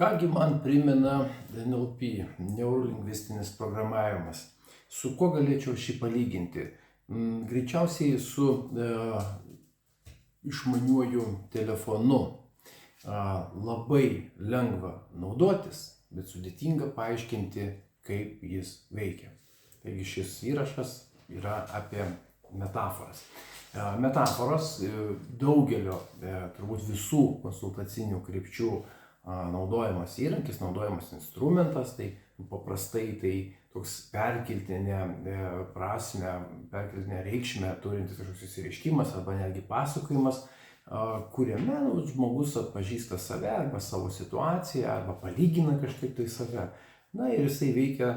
Kągi man primena NLP, neurolingvistinis programavimas. Su kuo galėčiau šį palyginti? Greičiausiai su išmaniuoju telefonu. Labai lengva naudotis, bet sudėtinga paaiškinti, kaip jis veikia. Taigi šis įrašas yra apie metaforas. Metaforos daugelio, turbūt visų konsultacinių krypčių naudojamas įrankis, naudojamas instrumentas, tai paprastai tai toks perkeltinę prasmę, perkeltinę reikšmę turintis kažkoks išsireiškimas arba netgi pasakojimas, kuriame žmogus atpažįsta save arba savo situaciją arba palygina kažkaip tai save. Na ir jisai veikia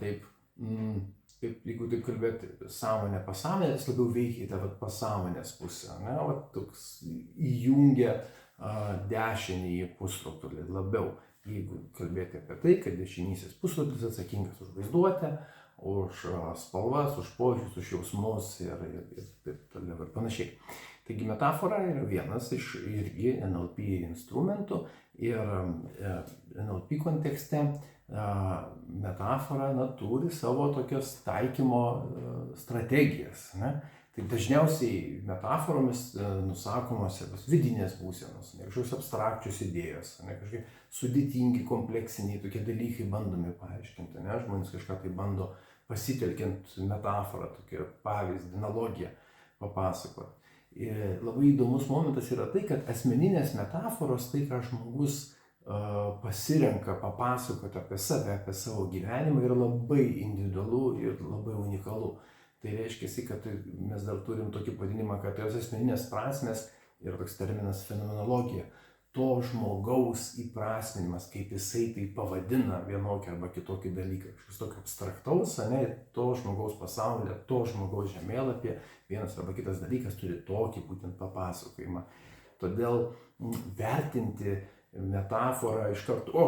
taip, jeigu taip kalbėti, sąmonė pasąmonė, jis labiau veikia į tą pasąmonės pusę, ne? O toks įjungia dešinįjį pusrutulį labiau, jeigu kalbėti apie tai, kad dešinysis pusrutulis atsakingas už vaizduotę, už spalvas, už požiūrius, už jausmus ir taip toliau ir panašiai. Taigi metafora yra vienas iš irgi NLP instrumentų ir NLP kontekste metafora turi savo tokias taikymo strategijas. Ne? Tai dažniausiai metaforomis nusakomos vidinės būsenos, kažkokios abstrakčios idėjos, kažkokie sudėtingi, kompleksiniai tokie dalykai bandomi paaiškinti. Ne? Žmonės kažką tai bando pasitelkiant metaforą, tokią pavyzdį, analogiją papasakoti. Ir labai įdomus momentas yra tai, kad asmeninės metaforos, tai ką žmogus pasirenka papasakoti apie save, apie savo gyvenimą, yra labai individualu ir labai unikalu. Tai reiškia, kad mes dar turim tokį pavadinimą, kad tos asmeninės prasmės yra toks terminas fenomenologija. To žmogaus įprasminimas, kaip jisai tai pavadina vienokį arba kitokį dalyką. Kažkas tokio abstraktaus, to žmogaus pasaulyje, to žmogaus žemėlapyje vienas arba kitas dalykas turi tokį būtent papasakojimą. Todėl vertinti metaforą iš karto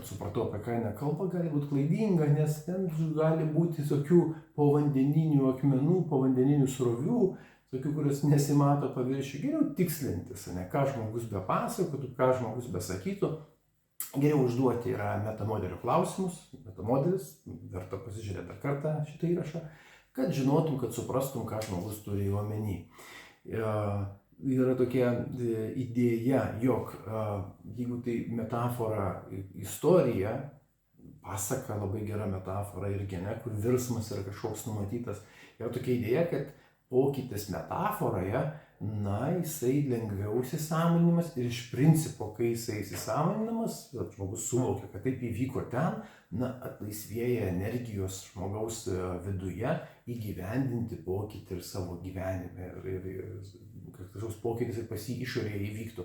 supratau, apie ką eina kalba, gali būti klaidinga, nes ten gali būti tokių povandeninių akmenų, povandeninių srovių, tokių, kurios nesimato paviršių. Geriau tikslintis, ką žmogus bepasakotų, ką žmogus besakytų. Geriau užduoti yra metamodelio klausimus, metamodelis, verta pasižiūrėti dar kartą šitą įrašą, kad žinotum, kad suprastum, ką žmogus turi omeny. Yra tokia idėja, jog jeigu tai metafora, istorija, pasaka labai gera metafora irgi, kur virsmas yra kažkoks numatytas, yra tokia idėja, kad pokytis metaforoje, jisai lengviau įsisąmoninimas ir iš principo, kai jisai įsisąmoninimas, žmogus suvokia, kad taip įvyko ten, atlaisvėja energijos žmogaus viduje įgyvendinti pokytį ir savo gyvenime ir kažkoks pokytis ir pas jį išorėje įvyktų.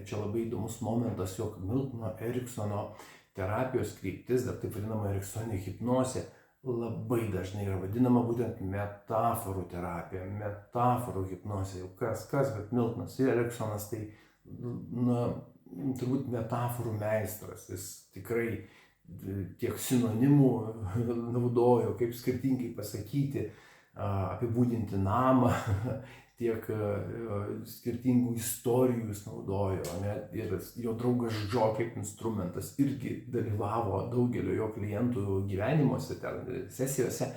Čia labai įdomus momentas, jog Miltono Eriksono terapijos kryptis, dar taip vadinama eriksoninė hipnozė, labai dažnai yra vadinama būtent metaforų terapija, metaforų hipnozė. Jau kas, bet Miltonas ir Eriksonas tai, turbūt metaforų meistras. Jis tikrai tiek sinonimų naudojo, kaip skirtingai pasakyti, apibūdinti namą, tiek skirtingų istorijų jis naudojo, ir jo draugas Džo kaip instrumentas irgi dalyvavo daugelio jo klientų gyvenimuose, sesijose.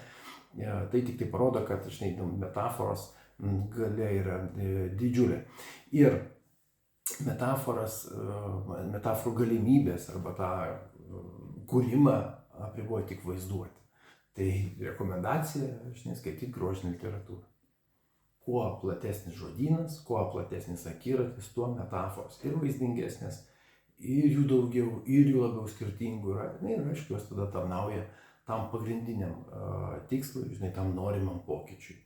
Tai tik tai parodo, kad metaforos galia yra didžiulė. Ir metaforų galimybės arba tą kūrimą apriboja tik vaizduoti. Tai rekomendacija, skaityti grožinę literatūrą. Kuo platesnis žodynas, kuo platesnis akiratis, tuo metaforos ir vaizdingesnės, ir jų daugiau, ir jų labiau skirtingų yra. Ir aišku, jos tada tarnauja tam pagrindiniam tikslui, tam norimam pokyčiui.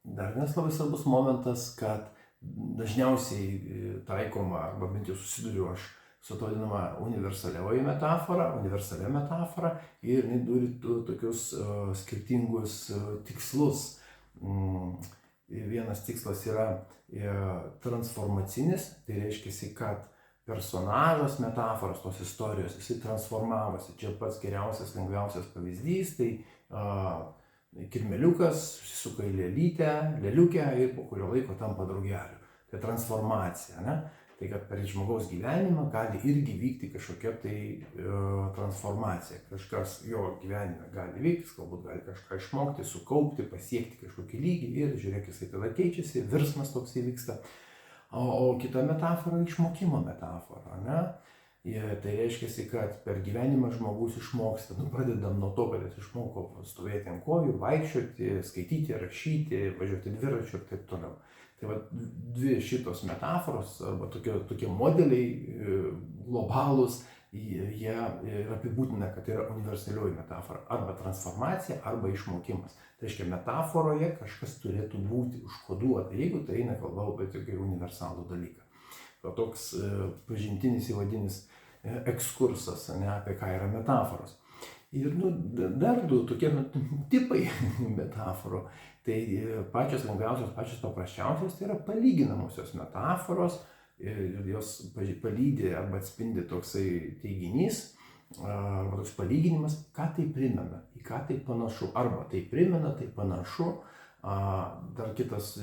Dar vienas labai svarbus momentas, kad dažniausiai taikoma, arba bent jau susiduriu aš su to vadinama universalia metafora, ir jinai turi tokius skirtingus tikslus. Vienas tikslas yra transformacinis, tai reiškia, kad personažas metaforos, tos istorijos, jisai transformavosi. Čia pats geriausias, lengviausias pavyzdys, tai kirmeliukas susisuka į lėliukę ir po kurio laiko tampa draugeliu. Tai transformacija, Tai kad per žmogaus gyvenimą gali irgi vykti kažkokia tai transformacija. Kažkas jo gyvenime gali vykti, galbūt gali kažką išmokti, sukaupti, pasiekti kažkokį lygį ir žiūrėk, jisai tada keičiasi, virsmas toks įvyksta. O kita metafora - išmokimo metafora, ne? Tai reiškia, kad per gyvenimą žmogus išmoksta, pradedam nuo to, kad jis išmoko stovėti ant kojų, vaikščioti, skaityti, rašyti, važiuoti dviračiu ir taip toliau. Tai va, dvi šitos metaforos arba tokie modeliai globalūs, jie apibūdina, kad tai yra universalioji metafora, arba transformacija, arba išmokimas. Tai reiškia, metaforoje kažkas turėtų būti užkoduota, jeigu tai eina kalba apie tokį universalų dalyką. Toks pažintinis įvadinis ekskursas, ne, apie ką yra metaforos. Ir dar du tokie tipai metaforų. Tai pačios lengviausios, pačios paprasčiausios, tai yra palyginamosios metaforos. Ir jos palydi arba atspindi toksai teiginys, arba toks palyginimas, ką tai primena, į ką tai panašu. Arba tai primena, tai panašu. Dar kitas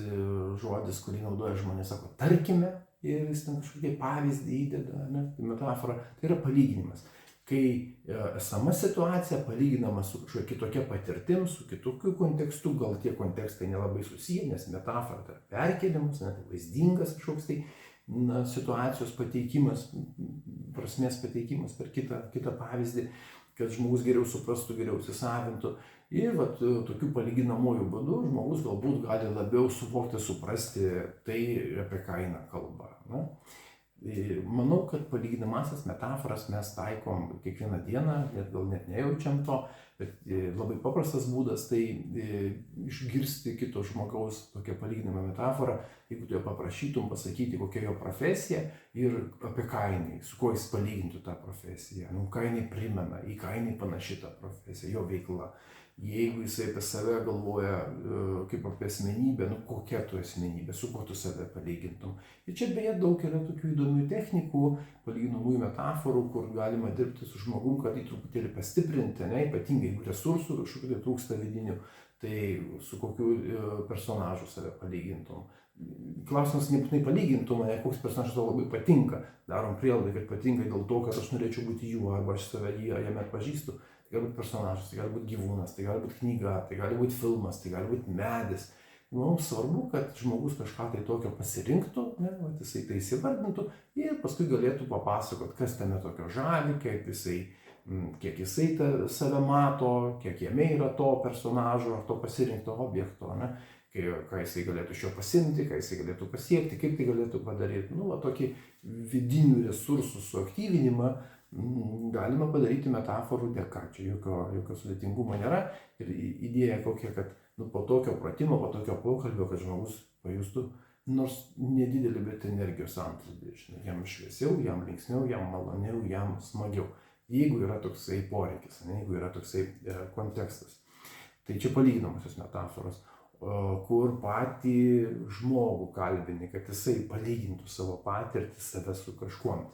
žodis, kurį naudoja žmonės, sako tarkime, ir jis ten kažkokį pavyzdį įdeda, ne, metaforą. Tai yra palyginimas. Kai esama situacija palyginama su kažkokia kitokia patirtim, su kitokiu kontekstu, gal tie kontekstai nelabai susiję, nes metafora tai perkeliamas, net vaizdingas kažkoks tai situacijos pateikimas, prasmės pateikimas per kitą pavyzdį, kad žmogus geriau suprastų, geriau įsisavintų. Ir tokiu palyginamųjų būdu žmogus galbūt gali labiau suvokti, suprasti tai, apie ką eina kalba. Ne? Manau, kad palyginamasias metaforas mes taikom kiekvieną dieną, gal net nejaučiam to, bet labai paprastas būdas tai išgirsti kito žmogaus tokią palyginamą metaforą, jeigu tu jo paprašytum pasakyti, kokia jo profesija ir apie ką jinai, su kuo jis palygintų tą profesiją, ką jinai primena, į ką jinai panaši ta profesija, jo veikla. Jeigu jisai apie save galvoja kaip apie asmenybę, kokia tu asmenybė, su kuo tu save palygintum. Ir čia beje daug yra tokių įdomių technikų, palyginamųjų metaforų, kur galima dirbti su žmogum, kad jį truputėlį pastiprinti, ne, ypatingai jeigu resursų kažkokių trūksta vidinių, tai su kokiu personažu save palygintum. Klausimas nebūtinai palygintum, ne, koks personažas tau labai patinka. Darom prielaidą, kad patinka dėl to, kad aš norėčiau būti juo, arba aš save jame atpažįstu. Tai gali būti personažas, tai gali būti gyvūnas, tai gali būti knyga, tai gali būti filmas, tai gali būti medis. Mums svarbu, kad žmogus kažką tai tokio pasirinktų, ne, jisai tai įsivardintų ir paskui galėtų papasakoti, kas tame tokio žavi, kiek jisai save mato, kiek jame yra to personažo ar to pasirinkto objekto, ne, ką jisai galėtų iš jo pasimti, ką jisai galėtų pasiekti, kaip tai galėtų padaryti. Tokį vidinių resursų suaktyvinimą galima padaryti metaforų dėka. Čia jokio sudėtingumo nėra. Ir idėja kokia, kad po tokio pratimo, po tokio pokalbio, kad žmogus pajustų nors nedidelį, bet energijos antplūdį. Jam šviesiau, jam linksmiau, jam maloniau, jam smagiau. Jeigu yra toksai poreikis, jeigu yra toksai kontekstas. Tai čia palyginamosios metaforos, kur patį žmogų kalbini, kad jisai palygintų savo patirtį, save su kažkuom.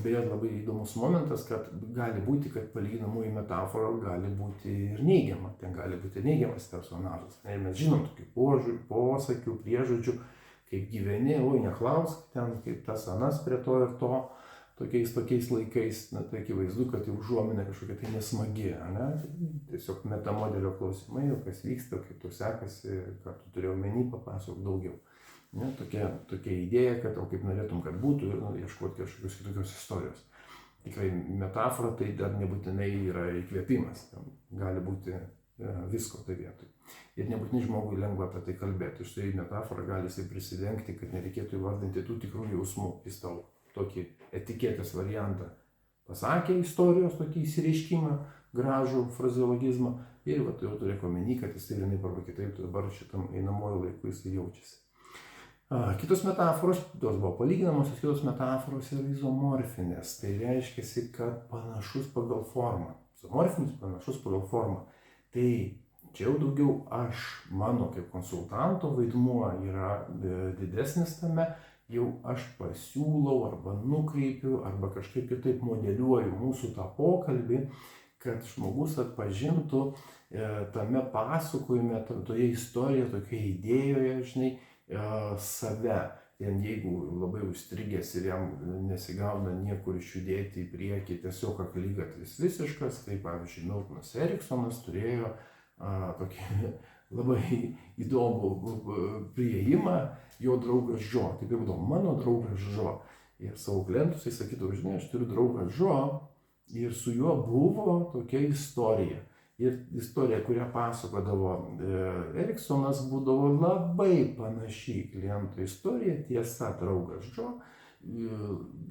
Beje, labai įdomus momentas, kad gali būti, kad palyginamųjų metafora gali būti ir neigiama. Ten gali būti neigiamas personažas. Ir mes žinom tokių posakių, priežodžių, kaip gyveni, oi neklausk, ten kaip tas anas prie to ir to, tokiais laikais, tai akivaizdu, kad jau užuomina kažkokia tai nesmagi, ne? Tiesiog metamodelio klausimai, kas vyksta, kaip tu sekasi, ką tu turėjai omeny, papasakok daugiau. Ne, tokia idėja, kad kaip norėtum, kad būtų ir ieškoti kažkokios kitokios istorijos. Tikrai metafora tai dar nebūtinai yra įkvėpimas, gali būti visko tai vietoj. Ir nebūtinai žmogui lengva apie tai kalbėti. Štai metafora gali jisai prisidengti, kad nereikėtų įvardinti tų tikrų jausmų. Jis tau tokį etiketės variantą pasakė istorijos, tokį įsireiškimą, gražų frazeologizmą ir jau turėk omeny, kad jis tai vienaip arba kitaip dabar šitam einamojo laiku jisai jaučiasi. Kitos metaforos, tos buvo palyginamosios, kitos metaforos yra izomorfinės. Tai reiškia, kad panašus pagal formą. Izomorfinis panašus pagal formą. Tai čia jau daugiau mano kaip konsultanto vaidmuo yra didesnis tame, jau aš pasiūlau arba nukreipiu arba kažkaip kitaip modeliuoju mūsų tą pokalbį, kad žmogus atpažintų tame pasakojime, toje istorijoje, tokioje idėjoje, save. jeigu labai užstrigęs ir jam nesigauna niekur išjudėti į priekį, tiesiog akligatvis visiškas, tai pavyzdžiui, Miltonas Eriksonas turėjo tokį labai įdomų prieimą, jo draugas Džo, taip jau būdavo, mano draugas Džo. Ir savo klientus jis sakydavo, žinai, aš turiu draugą Džo ir su juo buvo tokia istorija. Ir istorija, kurią pasakodavo Eriksonas, būdavo labai panaši į kliento istoriją. Tiesa, draugas Džo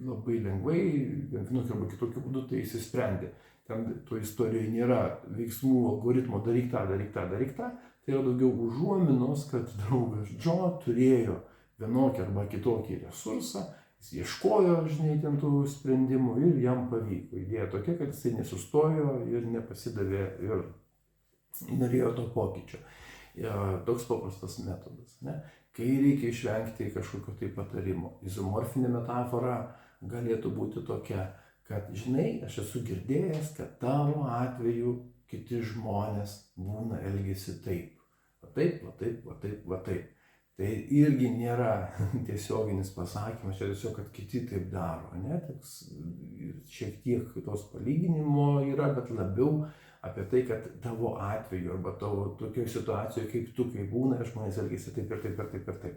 labai lengvai, vienokiu arba kitokiu būdu tai išsisprendė. Ten to istorijoje nėra veiksmų algoritmo daryk tą, daryk tą, daryk tą. Tai yra daugiau užuominos, kad draugas Džo turėjo vienokį arba kitokį resursą. Jis ieškojo, žinai, ten tų sprendimų ir jam pavyko. Idėja tokia, kad jisai nesustojo ir nepasidavė ir norėjo to pokyčio. Toks paprastas metodas. Ne? Kai reikia išvengti kažkokio tai patarimo. Izomorfinė metafora galėtų būti tokia, kad, žinai, aš esu girdėjęs, kad tavo atveju kiti žmonės būna elgiasi taip. Va taip, va taip, va taip, va taip. Tai irgi nėra tiesioginis pasakymas, čia tiesiog, kad kiti taip daro, ne? Toks, šiek tiek tos palyginimo yra, bet labiau apie tai, kad tavo atveju arba tavo tokioje situacijoje, kaip tu, kaip būna, žmonės elgiasi taip ir taip ir taip ir taip.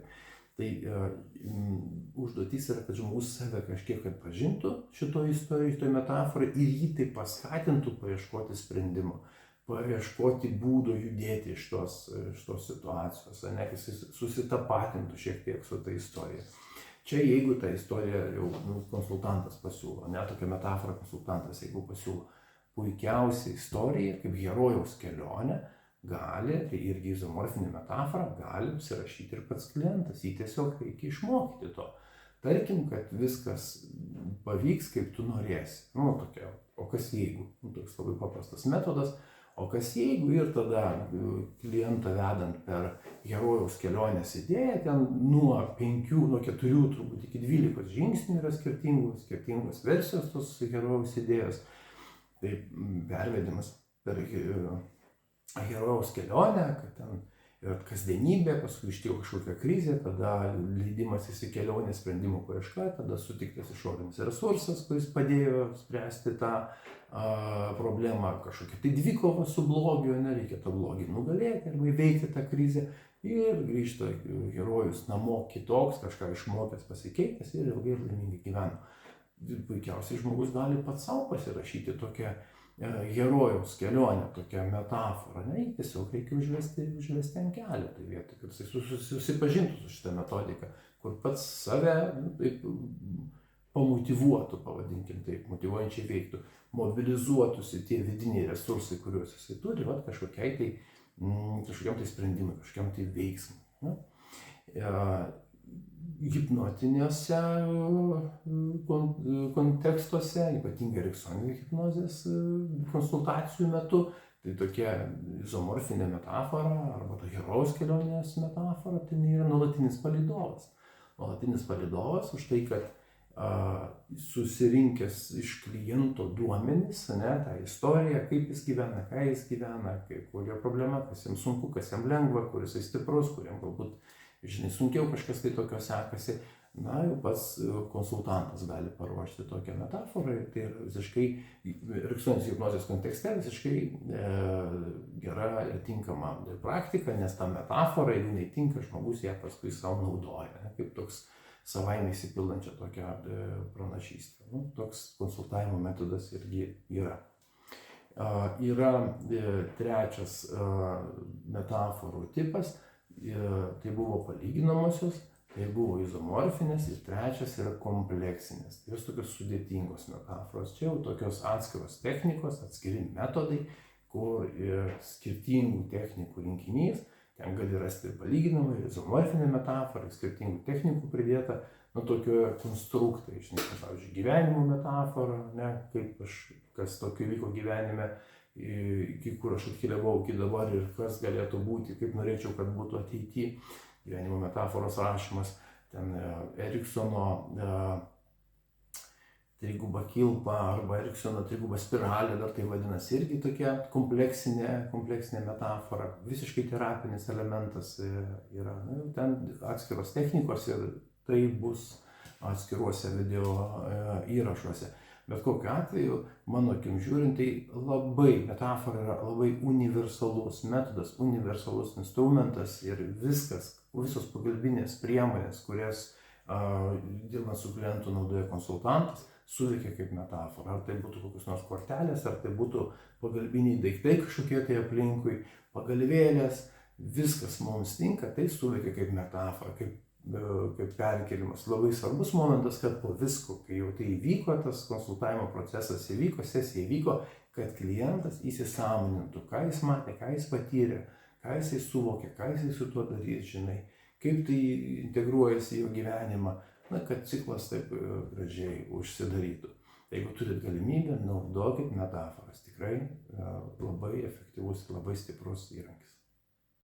Tai užduotis yra, kad žmogus save kažkiek atpažintų šitoje istorijoje, šitoje metaforai ir jį tai paskatintų paieškoti sprendimo. Paieškoti būdų judėti iš tos situacijos, ne, kad jis susitapatintų šiek tiek su ta istorija. Čia jeigu ta istorija jau konsultantas pasiūlo, ne tokia metafora konsultantas, jeigu pasiūlo puikiausią istoriją, kaip herojaus kelionę, gali, tai irgi izomorfinė metafora, gali apsirašyti ir pats klientas, jį tiesiog reikia išmokyti to. Tarkim, kad viskas pavyks, kaip tu norėsi. Tokia, o kas jeigu? Toks labai paprastas metodas. O kas jeigu ir tada klientą vedant per herojaus kelionės idėją, ten nuo 4 turbūt iki 12 žingsnių yra skirtingos versijos tos herojaus idėjos. Tai pervedimas per herojaus kelionę, kad ten yra kasdienybė, paskui ištiko kažkokia krizė, tada leidimas į kelionę, sprendimų paieška, tada sutiktas išorinis resursas, kuris padėjo spręsti tą problemą, kažkokia tai dvikova su blogiu, nereikia tą blogį nugalėti arba įveikti tą krizę ir grįžta herojus namo kitoks, kažką išmokęs, pasikeitęs ir ilgai ir laimingai gyvena. Puikiausiai žmogus gali pats savo pasirašyti tokią herojaus kelionę, tokią metaforą, ne, tiesiog reikia užvesti ant kelio tai vietoj, kad jis susipažintų su šitą metodiką, kur pats save taip pamotyvuotų, pavadinkim taip, motyvuojančiai veiktų, mobilizuotųsi tie vidiniai resursai, kuriuos jisai turi, kažkokiam tai sprendimui, kažkokiam tai veiksmui. Hipnotiniuose kontekstuose, ypatingai eriksoninės hipnozės konsultacijų metu, tai tokia izomorfinė metafora arba ta herojaus kelionės metafora, tai yra nuolatinis palydovas. Nuolatinis palydovas už tai, kad susirinkęs iš kliento duomenis, ne, tą istoriją, kaip jis gyvena, ką jis gyvena, kokia problema, kas jam sunku, kas jam lengva, kuris jis stiprus, kuriam galbūt, žinai, sunkiau kažkas tai tokio sekasi, na, jau pats konsultantas gali paruošti tokią metaforą ir tai yra visiškai, eriksoninės hipnozės kontekste, visiškai gera ir tinkama praktika, nes ta metafora, jeigu netinka, žmogus ją paskui savo naudoja, ne, kaip toks savaime įsipildančią tokią pranašystę. Toks konsultavimo metodas irgi yra. Yra trečias metaforų tipas, tai buvo palyginamosios, tai buvo izomorfinės ir trečias yra kompleksinės. Tai jos tokios sudėtingos metaforos. Čia jau tokios atskiros technikos, atskiri metodai, kur skirtingų technikų rinkinys. Ten gali rasti ir palyginamą, ir izomorfinę metaforą, skirtingų technikų pridėta, tokio konstruktai, žinai, pavyzdžiui, gyvenimo metafora, ne, kaip kas tokio vyko gyvenime, iki kur aš atkeliavau iki dabar ir kas galėtų būti, kaip norėčiau, kad būtų ateityje, gyvenimo metaforos rašymas, ten Eriksono triguba kilpa arba Eriksono triguba spiralė, dar tai vadinasi, irgi tokia kompleksinė metafora, visiškai terapinis elementas yra. Ten atskiros technikos ir tai bus atskiruose video įrašuose. Bet kokiu atveju, mano akim žiūrint, tai metafora yra labai universalus metodas, universalus instrumentas ir visos pagalbinės priemonės, kurias dirbant su klientu naudoja konsultantas, suveikia kaip metafora. Ar tai būtų kokios nors kortelės, ar tai būtų pagalbiniai daiktai kažkokie tai aplinkui, pagalvėlės, viskas mums tinka, tai suveikia kaip metafora, kaip perkelimas. Labai svarbus momentas, kad po visko, kai jau tai įvyko, tas konsultavimo procesas įvyko, sesija įvyko, kad klientas įsisąmonintų, ką jis matė, ką jis patyrė, ką jisai suvokė, ką jisai su tuo darys, žinai, kaip tai integruojasi į jo gyvenimą, kad ciklas taip gražiai užsidarytų. Jeigu turit galimybę, naudokit metaforas. Tikrai labai efektyvus ir labai stiprus įrankis.